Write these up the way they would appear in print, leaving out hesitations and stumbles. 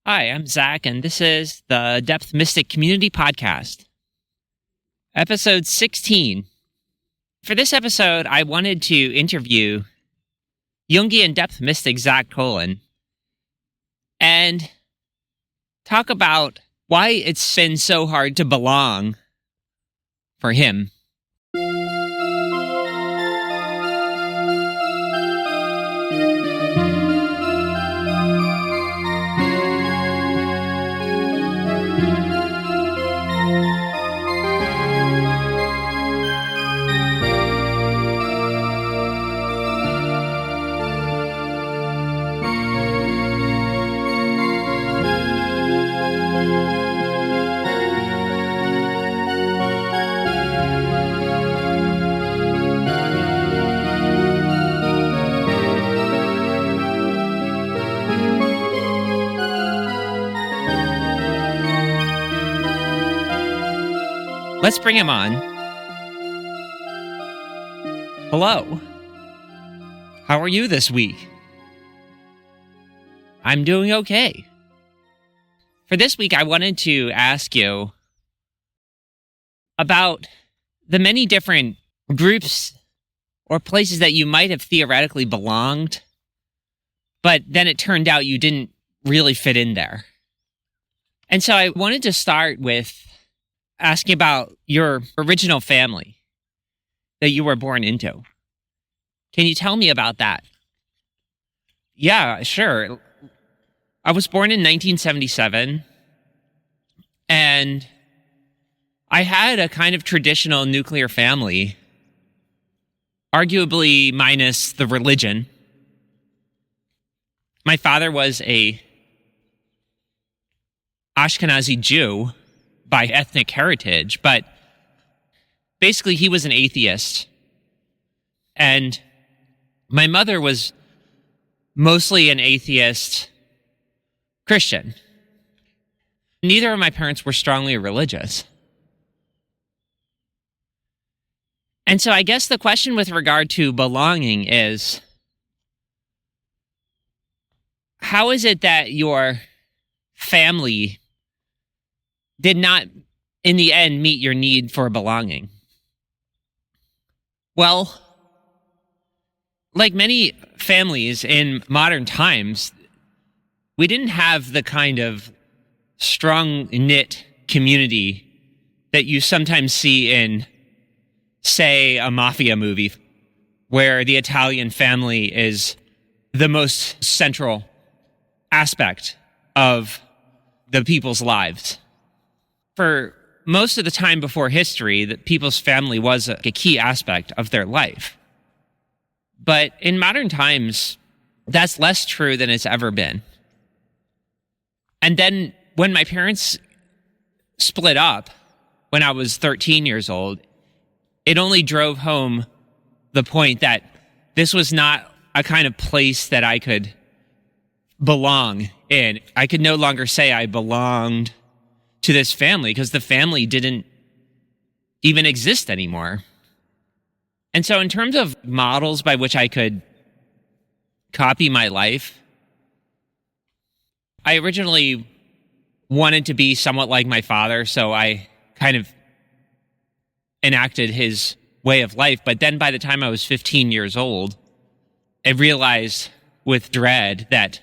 Hi, I'm Zach, and this is the Depth Mystic Community Podcast, episode 16. For this episode, I wanted to interview Jungian Depth Mystic Zach Tollen and talk about why it's been so hard to belong for him. Let's bring him on. Hello. How are you this week? I'm doing okay. For this week, I wanted to ask you about the many different groups or places that you might have theoretically belonged, but then it turned out you didn't really fit in there. And so I wanted to start with asking about your original family that you were born into. Can you tell me about that? Yeah, sure. I was born in 1977, and I had a kind of traditional nuclear family, arguably minus the religion. My father was a Ashkenazi Jew by ethnic heritage, but basically he was an atheist. And my mother was mostly an atheist Christian. Neither of my parents were strongly religious. And so I guess the question with regard to belonging is, how is it that your family did not, in the end, meet your need for belonging? Well, like many families in modern times, we didn't have the kind of strong-knit community that you sometimes see in, say, a mafia movie, where the Italian family is the most central aspect of the people's lives. For most of the time before history, the people's family was a key aspect of their life. But in modern times, that's less true than it's ever been. And then when my parents split up when I was 13 years old, it only drove home the point that this was not a kind of place that I could belong in. I could no longer say I belonged to this family because the family didn't even exist anymore. And so in terms of models by which I could copy my life, I originally wanted to be somewhat like my father, so I kind of enacted his way of life. But then by the time I was 15 years old, I realized with dread that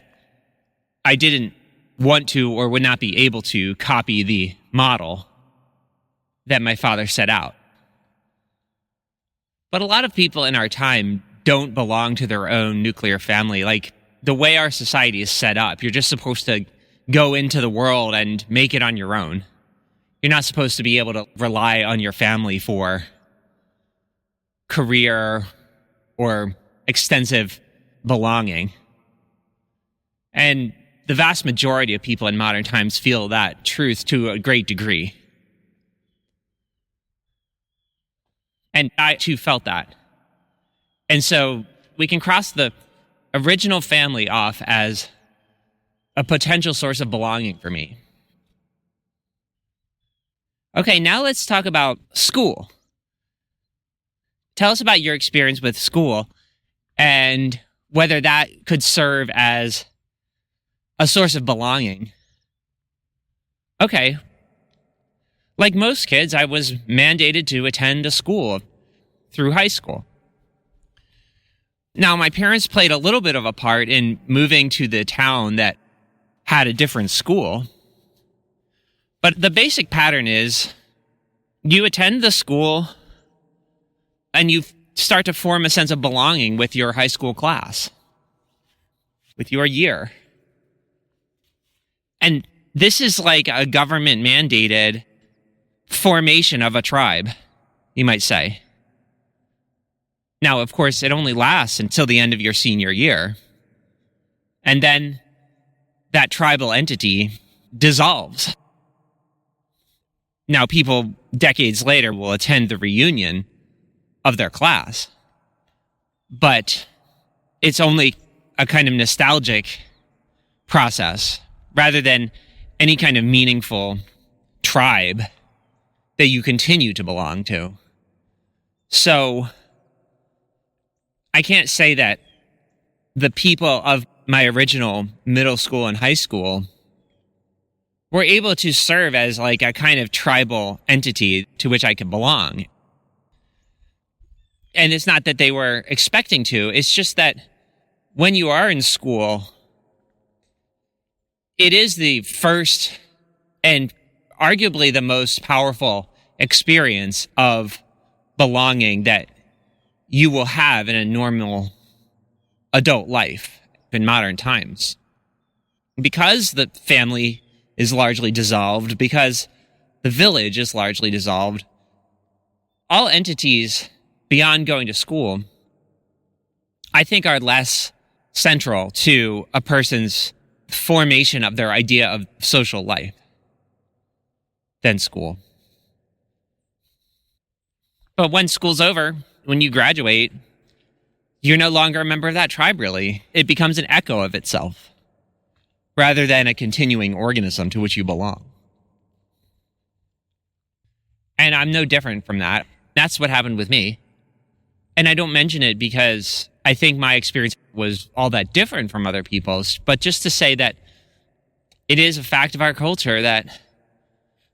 I didn't want to or would not be able to copy the model that my father set out. But a lot of people in our time don't belong to their own nuclear family. Like, the way our society is set up, you're just supposed to go into the world and make it on your own. You're not supposed to be able to rely on your family for career or extensive belonging. And the vast majority of people in modern times feel that truth to a great degree. And I too felt that. And so we can cross the original family off as a potential source of belonging for me. Okay, now let's talk about school. Tell us about your experience with school and whether that could serve as a source of belonging Okay. Like most kids, I was mandated to attend a school through high school. Now, my parents played a little bit of a part in moving to the town that had a different school. But the basic pattern is you attend the school and you start to form a sense of belonging with your high school class, with your year. And this is like a government mandated formation of a tribe, you might say. Now, of course, it only lasts until the end of your senior year. And then that tribal entity dissolves. Now, people decades later will attend the reunion of their class. But it's only a kind of nostalgic process rather than any kind of meaningful tribe that you continue to belong to. So I can't say that the people of my original middle school and high school were able to serve as like a kind of tribal entity to which I could belong. And it's not that they were expecting to. It's just that when you are in school, it is the first and arguably the most powerful experience of belonging that you will have in a normal adult life in modern times. Because the family is largely dissolved, because the village is largely dissolved, all entities beyond going to school, I think, are less central to a person's formation of their idea of social life than school. But when school's over, when you graduate, you're no longer a member of that tribe, really. It becomes an echo of itself, rather than a continuing organism to which you belong. And I'm no different from that. That's what happened with me. And I don't mention it because I think my experience was all that different from other people's, but just to say that it is a fact of our culture that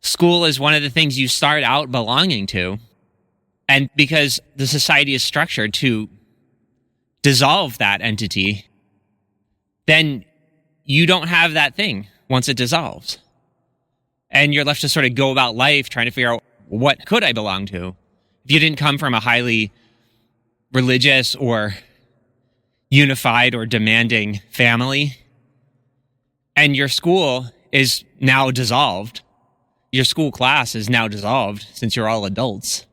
school is one of the things you start out belonging to. And because the society is structured to dissolve that entity, then you don't have that thing once it dissolves. And you're left to sort of go about life trying to figure out, what could I belong to? If you didn't come from a highly religious or unified or demanding family, and your school is now dissolved, your school class is now dissolved since you're all adults,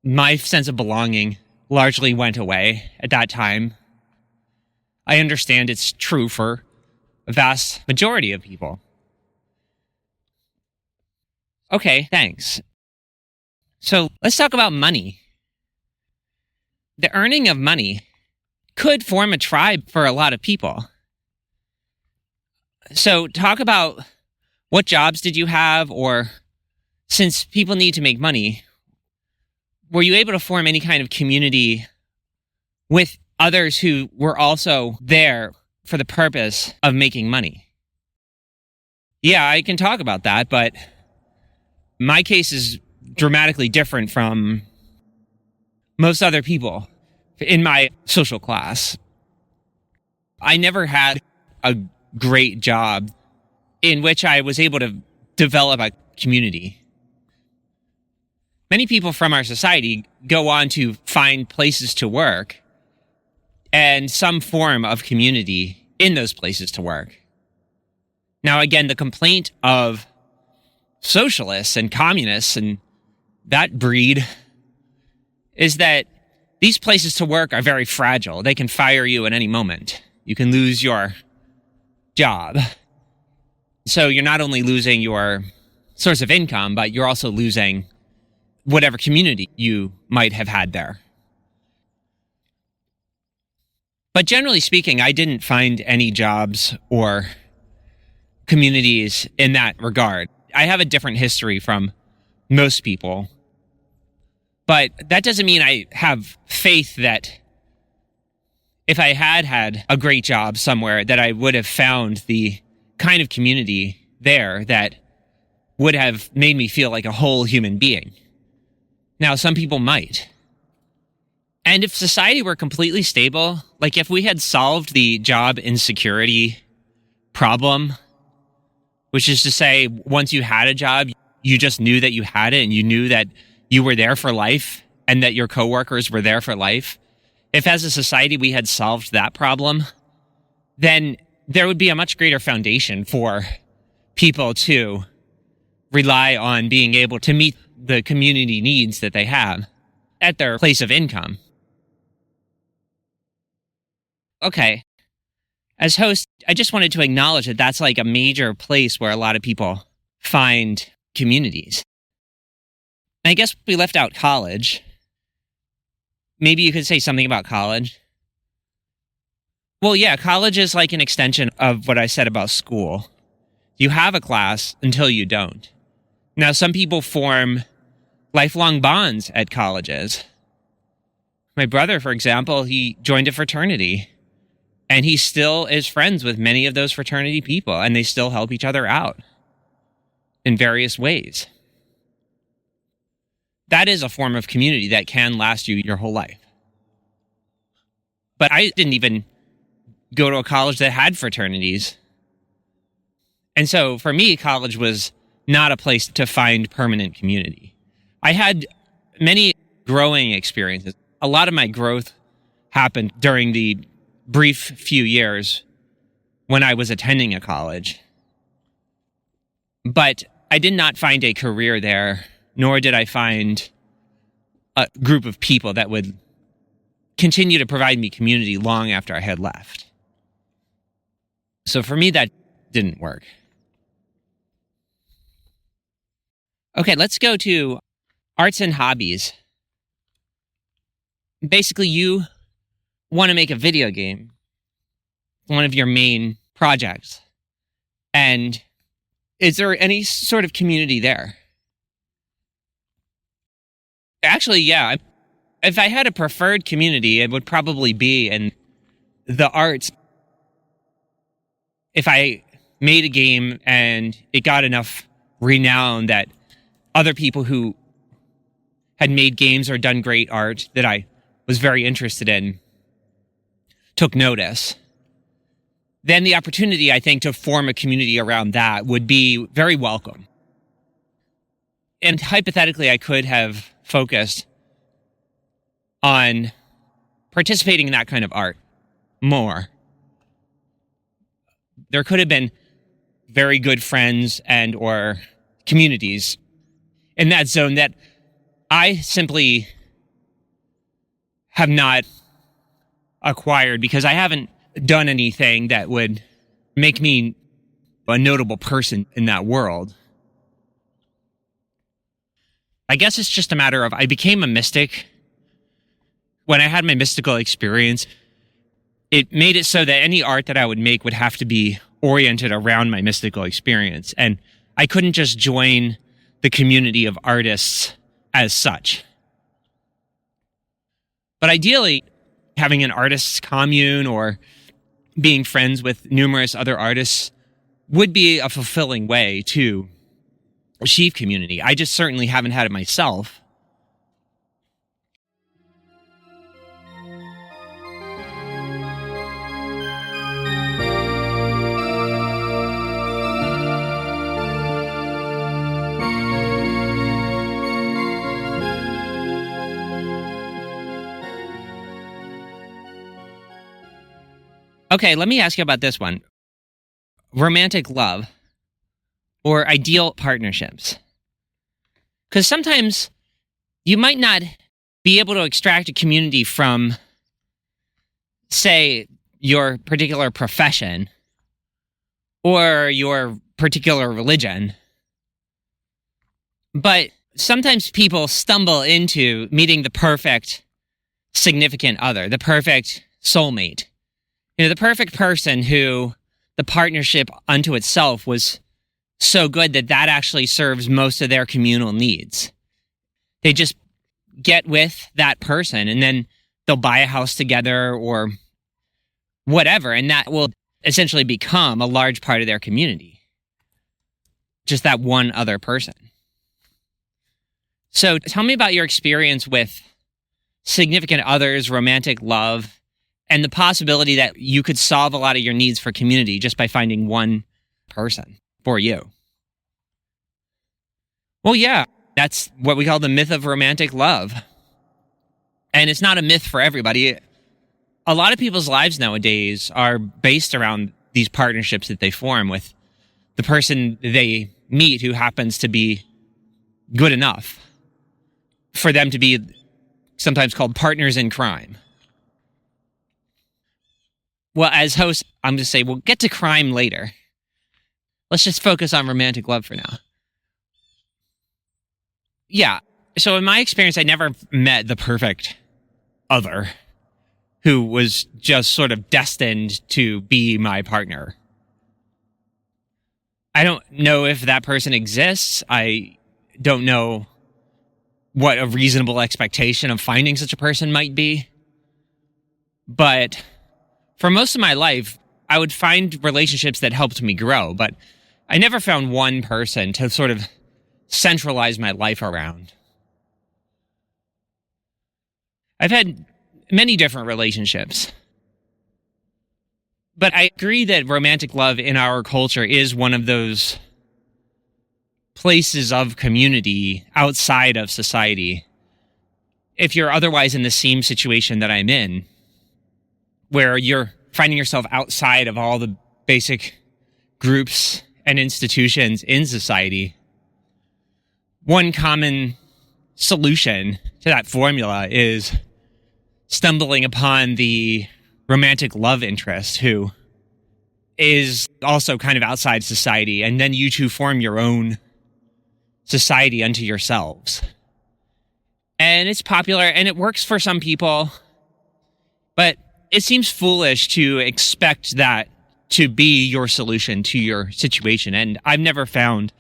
my sense of belonging largely went away at that time. I understand it's true for a vast majority of people. Okay, thanks. So let's talk about money. The earning of money could form a tribe for a lot of people. So talk about what jobs did you have, or since people need to make money, were you able to form any kind of community with others who were also there for the purpose of making money? Yeah, I can talk about that, but my case is dramatically different from most other people in my social class. I never had a great job in which I was able to develop a community. Many people from our society go on to find places to work and some form of community in those places to work. Now, again, the complaint of socialists and communists and that breed is that these places to work are very fragile. They can fire you at any moment. You can lose your job. So you're not only losing your source of income, but you're also losing whatever community you might have had there. But generally speaking, I didn't find any jobs or communities in that regard. I have a different history from most people. But that doesn't mean I have faith that if I had had a great job somewhere, that I would have found the kind of community there that would have made me feel like a whole human being. Now, some people might. And if society were completely stable, like if we had solved the job insecurity problem, which is to say, once you had a job, you just knew that you had it and you knew that you were there for life and that your coworkers were there for life. If as a society we had solved that problem, then there would be a much greater foundation for people to rely on being able to meet the community needs that they have at their place of income. Okay. As host, I just wanted to acknowledge that that's like a major place where a lot of people find communities. And I guess we left out college. Maybe you could say something about college. Well, yeah, college is like an extension of what I said about school. You have a class until you don't. Now, some people form lifelong bonds at colleges. My brother, for example, he joined a fraternity. And he still is friends with many of those fraternity people, and they still help each other out in various ways. That is a form of community that can last you your whole life. But I didn't even go to a college that had fraternities. And so for me, college was not a place to find permanent community. I had many growing experiences. A lot of my growth happened during the brief few years when I was attending a college. But I did not find a career there, nor did I find a group of people that would continue to provide me community long after I had left. So for me, that didn't work. Okay, let's go to arts and hobbies. Basically, you want to make a video game, one of your main projects. And is there any sort of community there? Actually, yeah. If I had a preferred community, it would probably be in the arts. If I made a game and it got enough renown that other people who had made games or done great art that I was very interested in took notice, then the opportunity, I think, to form a community around that would be very welcome. And hypothetically, I could have focused on participating in that kind of art more. There could have been very good friends and or communities in that zone that I simply have not acquired because I haven't done anything that would make me a notable person in that world. I guess it's just a matter of I became a mystic. When I had my mystical experience, it made it so that any art that I would make would have to be oriented around my mystical experience. And I couldn't just join the community of artists as such. But ideally, having an artists' commune or being friends with numerous other artists would be a fulfilling way to achieve community. I just certainly haven't had it myself. Okay, let me ask you about this one. Romantic love or ideal partnerships. Because sometimes you might not be able to extract a community from, say, your particular profession or your particular religion. But sometimes people stumble into meeting the perfect significant other, the perfect soulmate. You know, the perfect person who the partnership unto itself was so good that that actually serves most of their communal needs. They just get with that person and then they'll buy a house together or whatever, and that will essentially become a large part of their community. just that one other person. So tell me about your experience with significant others, romantic love, and the possibility that you could solve a lot of your needs for community just by finding one person for you. Well, yeah, that's what we call the myth of romantic love. And it's not a myth for everybody. A lot of people's lives nowadays are based around these partnerships that they form with the person they meet who happens to be good enough for them to be sometimes called partners in crime. Well, as host, I'm going to say, we'll get to crime later. Let's just focus on romantic love for now. Yeah. So in my experience, I never met the perfect other who was just sort of destined to be my partner. I don't know if that person exists. I don't know what a reasonable expectation of finding such a person might be. But for most of my life, I would find relationships that helped me grow, but I never found one person to sort of centralize my life around. I've had many different relationships, but I agree that romantic love in our culture is one of those places of community outside of society. If you're otherwise in the same situation that I'm in, where you're finding yourself outside of all the basic groups and institutions in society, one common solution to that formula is stumbling upon the romantic love interest who is also kind of outside society, and then you two form your own society unto yourselves. And it's popular and it works for some people, but it seems foolish to expect that to be your solution to your situation. And I've never found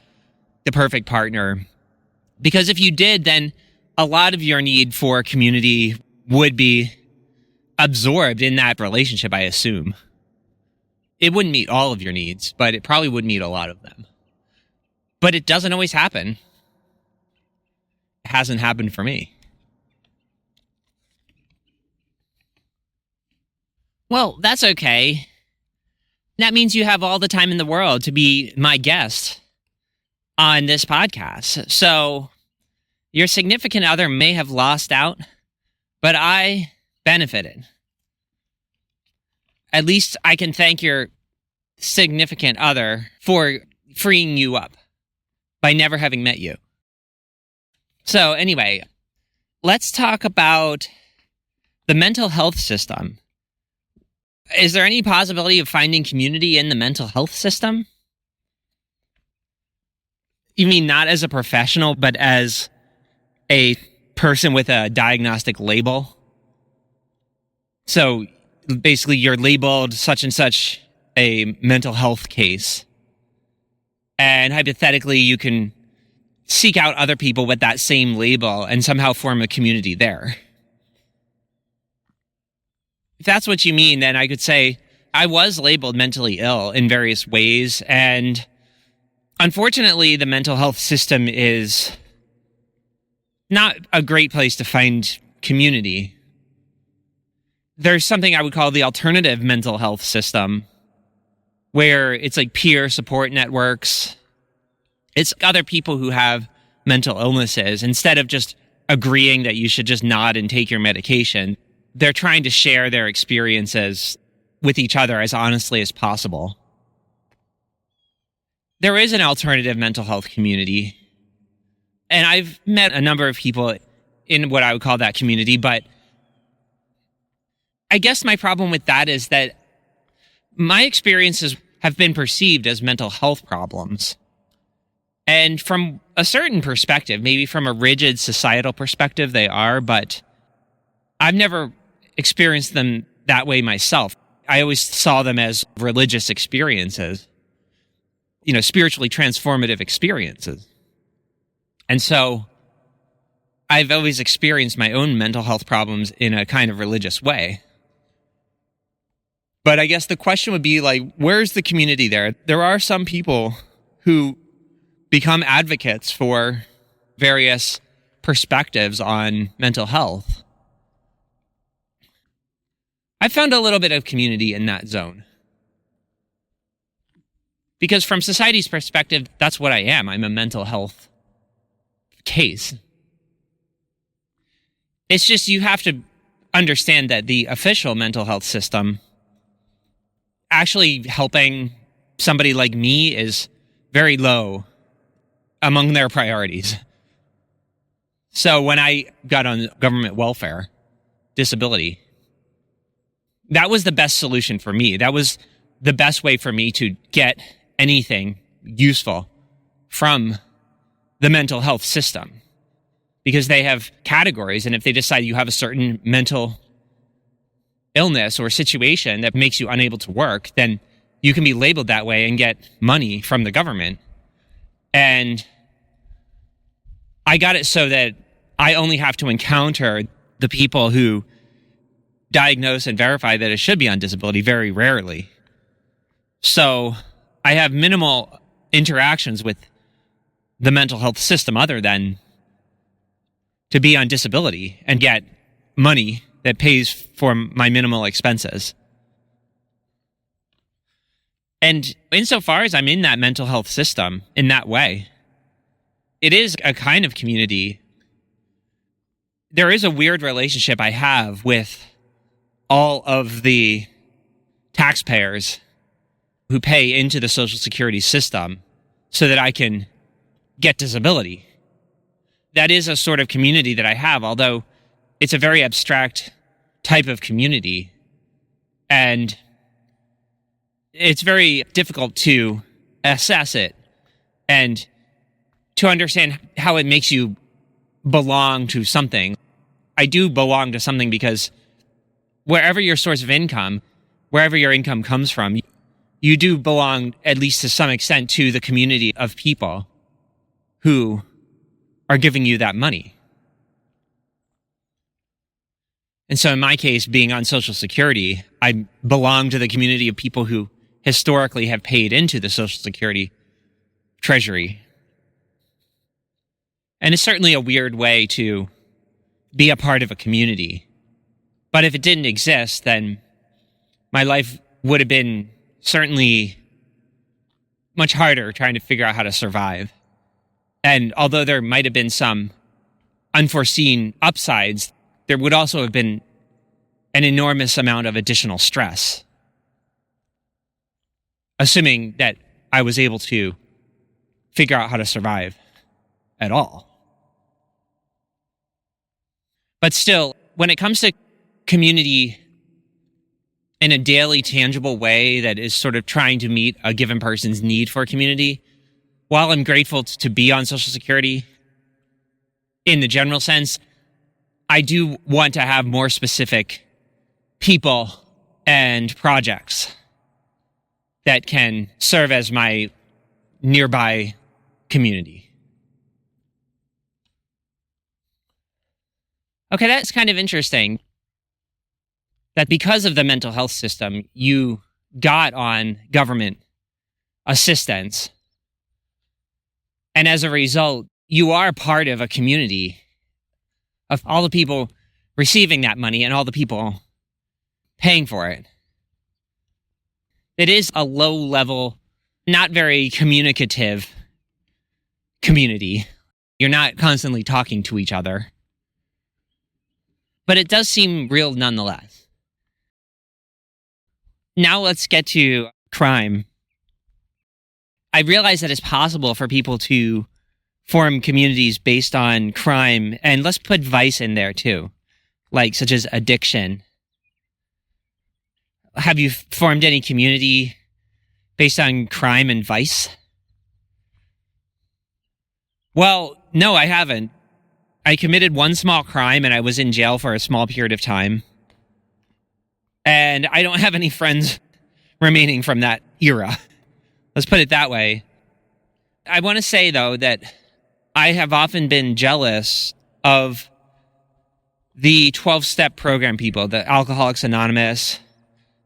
the perfect partner, because if you did, then a lot of your need for community would be absorbed in that relationship, I assume. It wouldn't meet all of your needs, but it probably would meet a lot of them. But it doesn't always happen. It hasn't happened for me. Well, that's okay. That means you have all the time in the world to be my guest on this podcast. So your significant other may have lost out, but I benefited. At least I can thank your significant other for freeing you up by never having met you. So anyway, let's talk about the mental health system. Is there any possibility of finding community in the mental health system? You mean not as a professional, but as a person with a diagnostic label? So basically you're labeled such and such a mental health case. And hypothetically, you can seek out other people with that same label and somehow form a community there. If that's what you mean, then I could say I was labeled mentally ill in various ways. And unfortunately, the mental health system is not a great place to find community. There's something I would call the alternative mental health system, where it's like peer support networks. It's other people who have mental illnesses. Instead of just agreeing that you should just nod and take your medication, they're trying to share their experiences with each other as honestly as possible. There is an alternative mental health community, and I've met a number of people in what I would call that community, but I guess my problem with that is that my experiences have been perceived as mental health problems. And from a certain perspective, maybe from a rigid societal perspective, they are, but I've never experienced them that way myself. I always saw them as religious experiences, spiritually transformative experiences. And so I've always experienced my own mental health problems in a kind of religious way. But I guess the question would be where's the community there? There are some people who become advocates for various perspectives on mental health. I found a little bit of community in that zone. Because from society's perspective, that's what I am. I'm a mental health case. It's just you have to understand that the official mental health system actually helping somebody like me is very low among their priorities. So when I got on government welfare, disability, that was the best solution for me. That was the best way for me to get anything useful from the mental health system, because they have categories, and if they decide you have a certain mental illness or situation that makes you unable to work, then you can be labeled that way and get money from the government. And I got it so that I only have to encounter the people who diagnose and verify that it should be on disability very rarely. So I have minimal interactions with the mental health system other than to be on disability and get money that pays for my minimal expenses. And insofar as I'm in that mental health system in that way, it is a kind of community. There is a weird relationship I have with all of the taxpayers who pay into the Social Security system so that I can get disability. That is a sort of community that I have, although it's a very abstract type of community. And it's very difficult to assess it and to understand how it makes you belong to something. I do belong to something because wherever your source of income, wherever your income comes from, you do belong, at least to some extent, to the community of people who are giving you that money. And so in my case, being on Social Security, I belong to the community of people who historically have paid into the Social Security treasury. And it's certainly a weird way to be a part of a community. But if it didn't exist, then my life would have been certainly much harder trying to figure out how to survive. And although there might have been some unforeseen upsides, there would also have been an enormous amount of additional stress, assuming that I was able to figure out how to survive at all. But still, when it comes to community in a daily, tangible way that is sort of trying to meet a given person's need for a community, while I'm grateful to be on Social Security in the general sense, I do want to have more specific people and projects that can serve as my nearby community. Okay, that's kind of interesting that because of the mental health system, you got on government assistance. And as a result, you are part of a community of all the people receiving that money and all the people paying for it. It is a low-level, not very communicative community. You're not constantly talking to each other. But it does seem real nonetheless. Now let's get to crime. I realize that it's possible for people to form communities based on crime, and let's put vice in there too, like such as addiction. Have you formed any community based on crime and vice? Well, no, I haven't. I committed one small crime and I was in jail for a small period of time. And I don't have any friends remaining from that era. Let's put it that way. I want to say, though, that I have often been jealous of the 12-step program people, the Alcoholics Anonymous,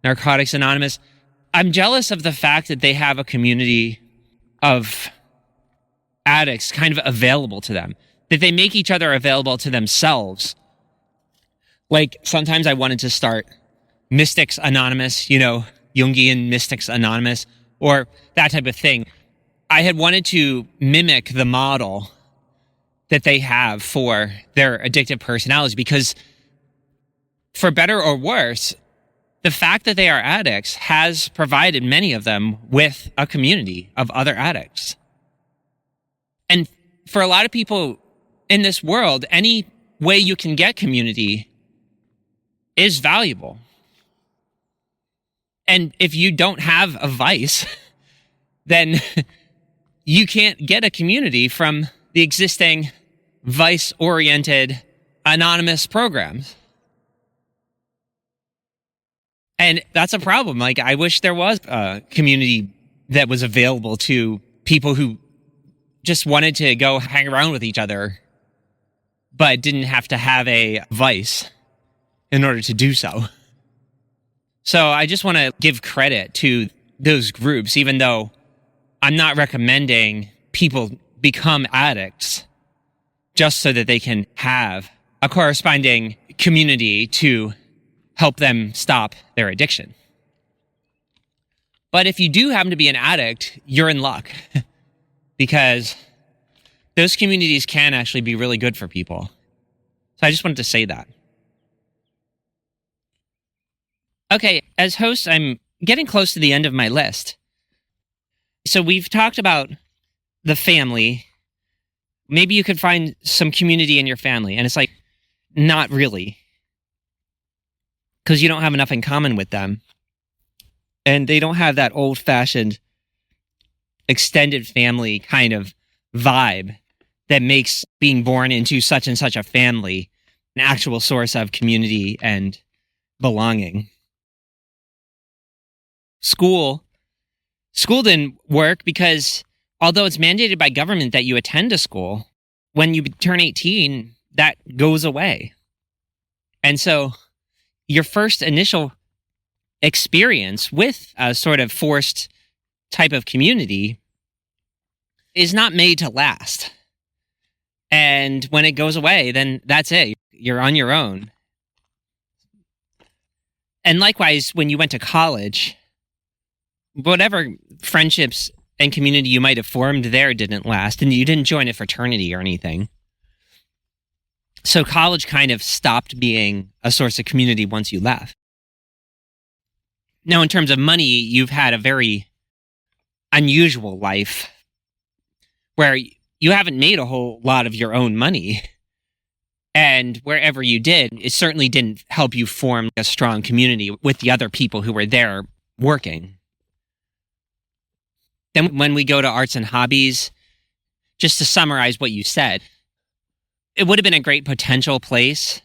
Narcotics Anonymous. I'm jealous of the fact that they have a community of addicts kind of available to them, that they make each other available to themselves. Like sometimes I wanted to start Mystics Anonymous, Jungian Mystics Anonymous, or that type of thing. I had wanted to mimic the model that they have for their addictive personalities because, for better or worse, the fact that they are addicts has provided many of them with a community of other addicts. And for a lot of people in this world, any way you can get community is valuable. And if you don't have a vice, then you can't get a community from the existing vice-oriented anonymous programs. And that's a problem. Like, I wish there was a community that was available to people who just wanted to go hang around with each other, but didn't have to have a vice in order to do so. So I just want to give credit to those groups, even though I'm not recommending people become addicts just so that they can have a corresponding community to help them stop their addiction. But if you do happen to be an addict, you're in luck because those communities can actually be really good for people. So I just wanted to say that. Okay, as host, I'm getting close to the end of my list. So we've talked about the family. Maybe you could find some community in your family. And it's like, not really. Because you don't have enough in common with them. And they don't have that old-fashioned extended family kind of vibe that makes being born into such and such a family an actual source of community and belonging. School didn't work because although it's mandated by government that you attend a school, when you turn 18, that goes away. And so your first initial experience with a sort of forced type of community is not made to last. And when it goes away, then that's it. You're on your own. And likewise, when you went to college, whatever friendships and community you might have formed there didn't last, and you didn't join a fraternity or anything. So college kind of stopped being a source of community once you left. Now, in terms of money, you've had a very unusual life where you haven't made a whole lot of your own money. And wherever you did, it certainly didn't help you form a strong community with the other people who were there working. Then when we go to arts and hobbies, just to summarize what you said, it would have been a great potential place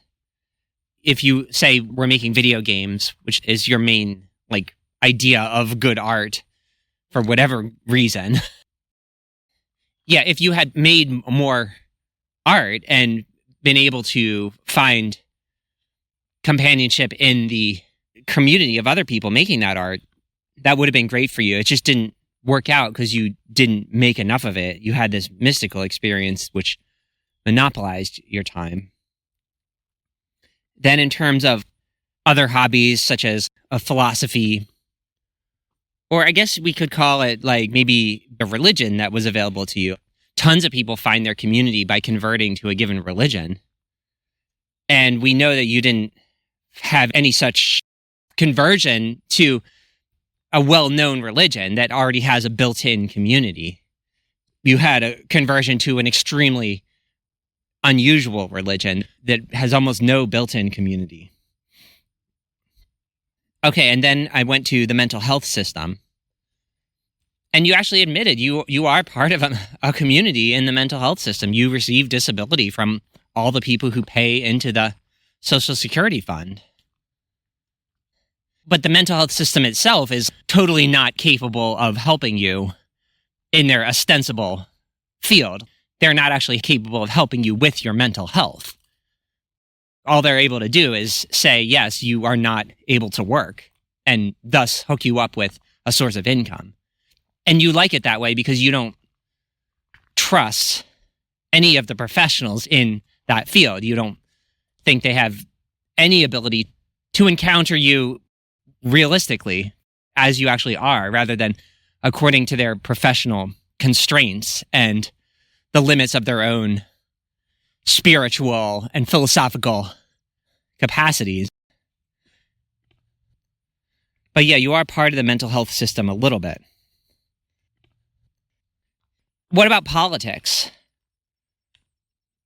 if you say we're making video games, which is your main idea of good art for whatever reason. Yeah, if you had made more art and been able to find companionship in the community of other people making that art, that would have been great for you. It just didn't work out because you didn't make enough of it. You had this mystical experience which monopolized your time. Then in terms of other hobbies such as a philosophy, or I guess we could call it maybe a religion that was available to you. Tons of people find their community by converting to a given religion. And we know that you didn't have any such conversion to a well-known religion that already has a built-in community. You had a conversion to an extremely unusual religion that has almost no built-in community. Okay, and then I went to the mental health system. And you actually admitted you are part of a community in the mental health system. You receive disability from all the people who pay into the Social Security Fund. But the mental health system itself is totally not capable of helping you in their ostensible field. They're not actually capable of helping you with your mental health. All they're able to do is say, yes, you are not able to work, and thus hook you up with a source of income. And you like it that way because you don't trust any of the professionals in that field. You don't think they have any ability to encounter you realistically as you actually are, rather than according to their professional constraints and the limits of their own spiritual and philosophical capacities. But yeah, you are part of the mental health system a little bit. What about politics?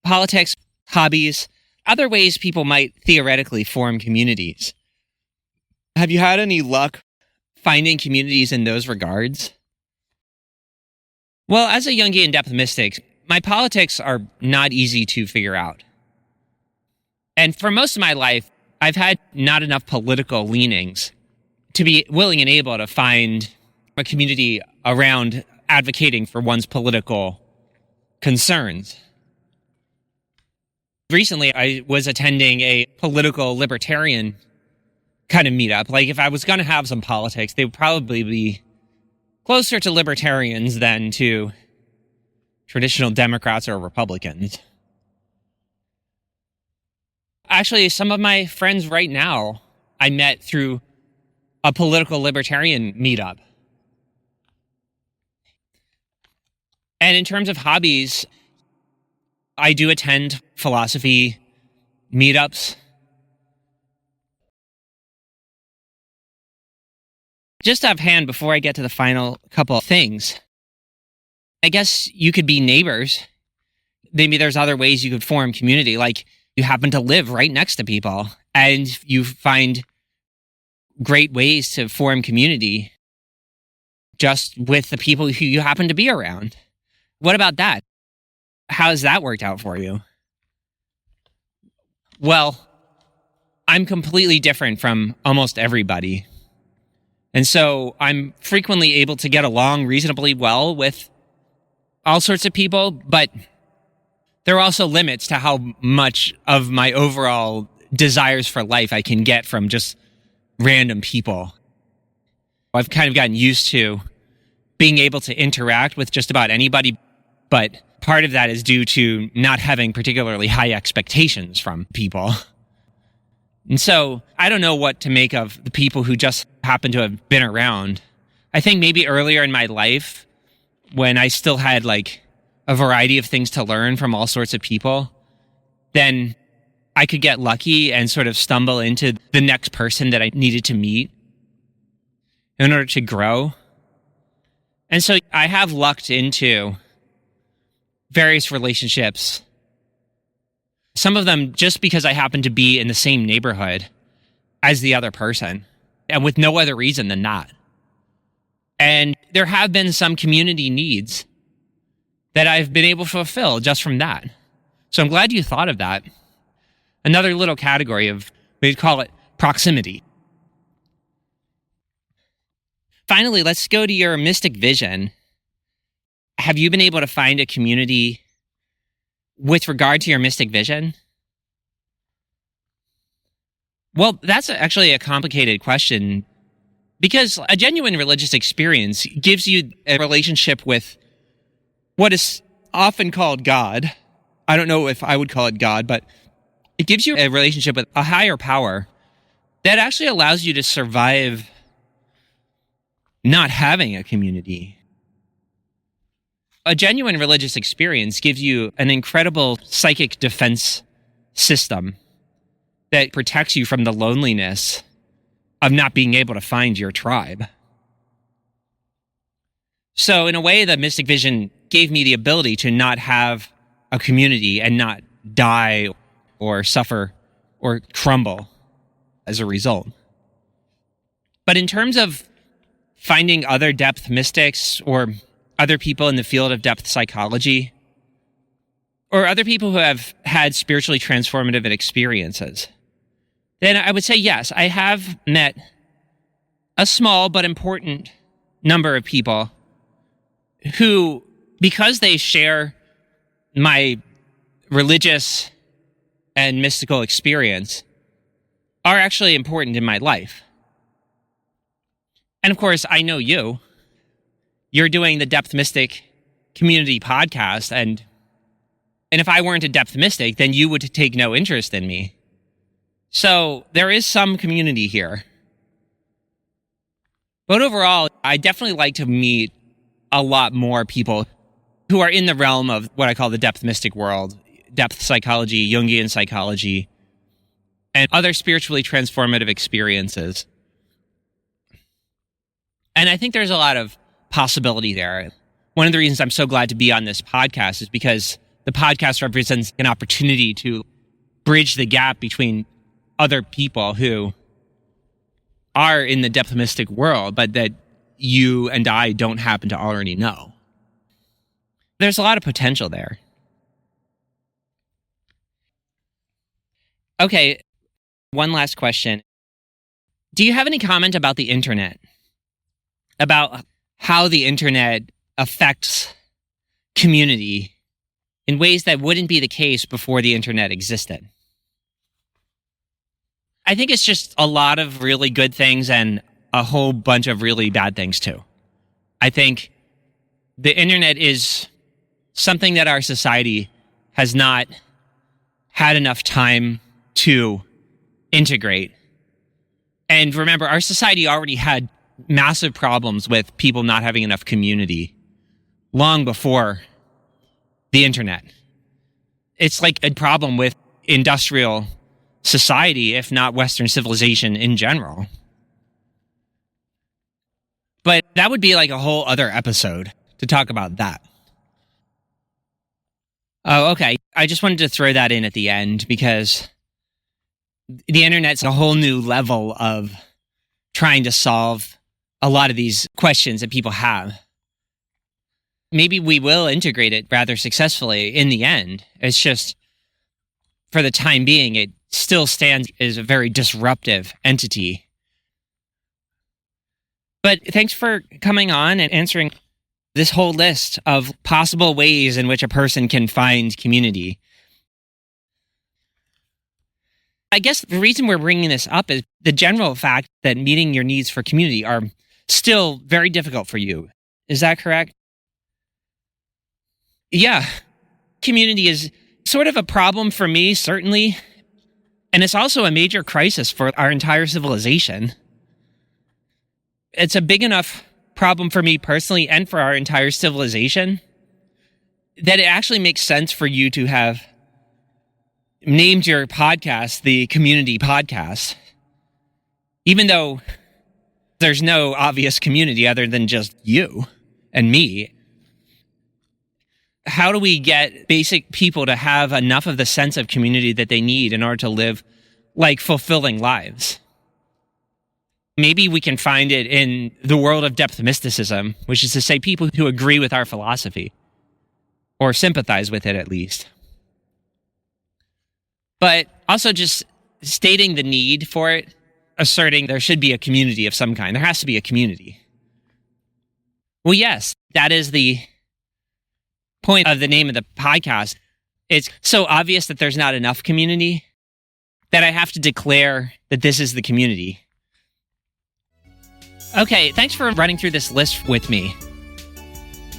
Politics, hobbies, other ways people might theoretically form communities. Have you had any luck finding communities in those regards? Well, as a Jungian depth mystic, my politics are not easy to figure out. And for most of my life, I've had not enough political leanings to be willing and able to find a community around advocating for one's political concerns. Recently, I was attending a political libertarian kind of meetup. Like, if I was going to have some politics, they would probably be closer to libertarians than to traditional Democrats or Republicans. Actually, some of my friends right now I met through a political libertarian meetup. And in terms of hobbies, I do attend philosophy meetups. Just offhand, before I get to the final couple of things, I guess you could be neighbors. Maybe there's other ways you could form community, like you happen to live right next to people and you find great ways to form community just with the people who you happen to be around. What about that? How has that worked out for you? Well, I'm completely different from almost everybody. And so I'm frequently able to get along reasonably well with all sorts of people, but there are also limits to how much of my overall desires for life I can get from just random people. I've kind of gotten used to being able to interact with just about anybody, but part of that is due to not having particularly high expectations from people. And so I don't know what to make of the people who just happen to have been around. I think maybe earlier in my life, when I still had like a variety of things to learn from all sorts of people, then I could get lucky and sort of stumble into the next person that I needed to meet in order to grow. And so I have lucked into various relationships, some of them just because I happen to be in the same neighborhood as the other person, and with no other reason than that. And there have been some community needs that I've been able to fulfill just from that. So I'm glad you thought of that. Another little category of, we'd call it proximity. Finally, let's go to your mystic vision. Have you been able to find a community with regard to your mystic vision? Well, that's actually a complicated question, because a genuine religious experience gives you a relationship with what is often called God. I don't know if I would call it God, but it gives you a relationship with a higher power that actually allows you to survive not having a community. A genuine religious experience gives you an incredible psychic defense system that protects you from the loneliness of not being able to find your tribe. So in a way, the mystic vision gave me the ability to not have a community and not die or suffer or crumble as a result. But in terms of finding other depth mystics or other people in the field of depth psychology, or other people who have had spiritually transformative experiences, then I would say yes, I have met a small but important number of people who, because they share my religious and mystical experience, are actually important in my life. And of course, I know you're doing the Depth Mystic community podcast, and if I weren't a Depth Mystic, then you would take no interest in me. So there is some community here. But overall, I definitely like to meet a lot more people who are in the realm of what I call the Depth Mystic world, depth psychology, Jungian psychology, and other spiritually transformative experiences. And I think there's a lot of possibility there. One of the reasons I'm so glad to be on this podcast is because the podcast represents an opportunity to bridge the gap between other people who are in the Depth Mystic world, but that you and I don't happen to already know. There's a lot of potential there. Okay, one last question. Do you have any comment about the internet? About how the internet affects community in ways that wouldn't be the case before the internet existed? I think it's just a lot of really good things and a whole bunch of really bad things too. I think the internet is something that our society has not had enough time to integrate. And remember, our society already had massive problems with people not having enough community long before the internet. It's like a problem with industrial society, if not Western civilization in general. But that would be like a whole other episode to talk about that. Oh, okay. I just wanted to throw that in at the end because the internet's a whole new level of trying to solve a lot of these questions that people have. Maybe we will integrate it rather successfully in the end. It's just, for the time being, it still stands as a very disruptive entity. But thanks for coming on and answering this whole list of possible ways in which a person can find community. I guess the reason we're bringing this up is the general fact that meeting your needs for community are still very difficult for you. Is that correct? Yeah. Community is sort of a problem for me, certainly. And it's also a major crisis for our entire civilization. It's a big enough problem for me personally and for our entire civilization that it actually makes sense for you to have named your podcast the Community Podcast, even though there's no obvious community other than just you and me. How do we get basic people to have enough of the sense of community that they need in order to live like fulfilling lives? Maybe we can find it in the world of depth mysticism, which is to say people who agree with our philosophy or sympathize with it at least. But also just stating the need for it, asserting there should be a community of some kind. There has to be a community. Well, yes, that is the point of the name of the podcast. It's so obvious that there's not enough community that I have to declare that this is the community. Okay, thanks for running through this list with me.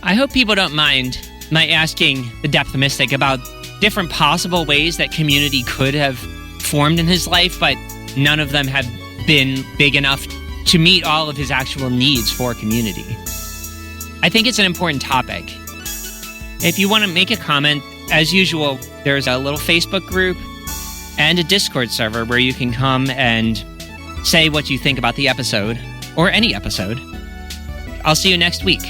I hope people don't mind my asking the Depth Mystic about different possible ways that community could have formed in his life, but none of them have been big enough to meet all of his actual needs for community. I think it's an important topic. If you want to make a comment, as usual, there's a little Facebook group and a Discord server where you can come and say what you think about the episode, or any episode. I'll see you next week.